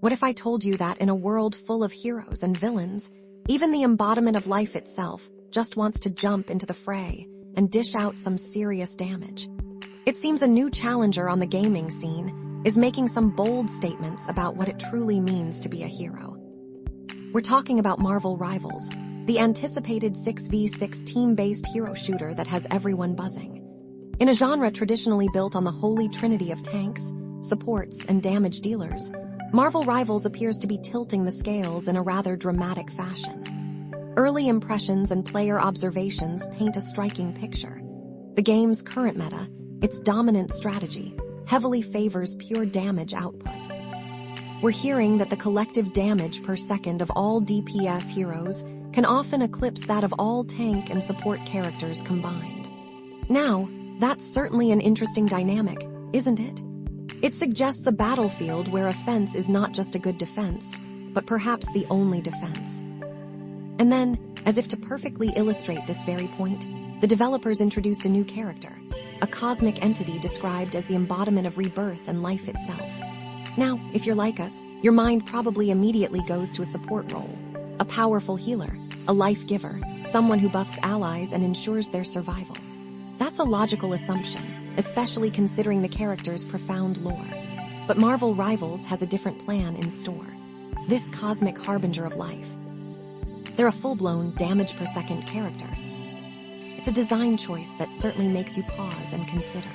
What if I told you that in a world full of heroes and villains, even the embodiment of life itself just wants to jump into the fray and dish out some serious damage? It seems a new challenger on the gaming scene is making some bold statements about what it truly means to be a hero. We're talking about Marvel Rivals, the anticipated 6v6 team-based hero shooter that has everyone buzzing. In a genre traditionally built on the holy trinity of tanks, supports, and damage dealers, Marvel Rivals appears to be tilting the scales in a rather dramatic fashion. Early impressions and player observations paint a striking picture. The game's current meta, its dominant strategy, heavily favors pure damage output. We're hearing that the collective damage per second of all DPS heroes can often eclipse that of all tank and support characters combined. Now, that's certainly an interesting dynamic, isn't it? It suggests a battlefield where offense is not just a good defense, but perhaps the only defense. And then, as if to perfectly illustrate this very point, the developers introduced a new character, a cosmic entity described as the embodiment of rebirth and life itself. Now, if you're like us, your mind probably immediately goes to a support role, a powerful healer, a life giver, someone who buffs allies and ensures their survival. That's a logical assumption, especially considering the character's profound lore. But Marvel Rivals has a different plan in store. This cosmic harbinger of life. They're a full-blown damage per second character. It's a design choice that certainly makes you pause and consider.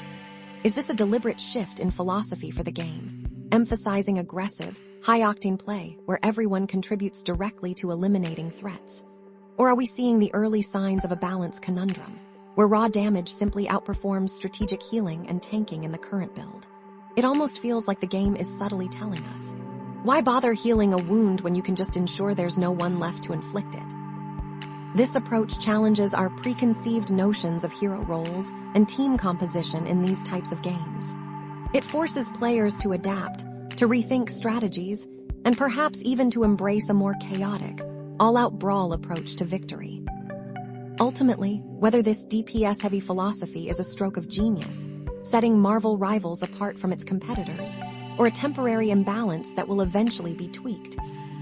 Is this a deliberate shift in philosophy for the game, emphasizing aggressive, high-octane play where everyone contributes directly to eliminating threats? Or are we seeing the early signs of a balance conundrum, where raw damage simply outperforms strategic healing and tanking in the current build? It almost feels like the game is subtly telling us, why bother healing a wound when you can just ensure there's no one left to inflict it? This approach challenges our preconceived notions of hero roles and team composition in these types of games. It forces players to adapt, to rethink strategies, and perhaps even to embrace a more chaotic, all-out brawl approach to victory. Ultimately, whether this DPS-heavy philosophy is a stroke of genius, setting Marvel Rivals apart from its competitors, or a temporary imbalance that will eventually be tweaked,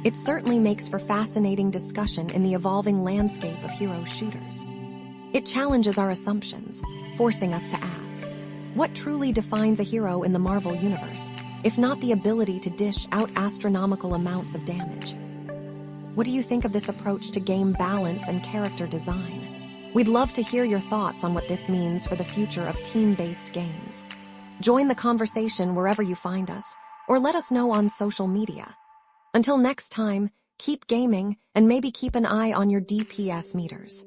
it certainly makes for fascinating discussion in the evolving landscape of hero shooters. It challenges our assumptions, forcing us to ask, what truly defines a hero in the Marvel universe, if not the ability to dish out astronomical amounts of damage? What do you think of this approach to game balance and character design? We'd love to hear your thoughts on what this means for the future of team-based games. Join the conversation wherever you find us, or let us know on social media. Until next time, keep gaming and maybe keep an eye on your DPS meters.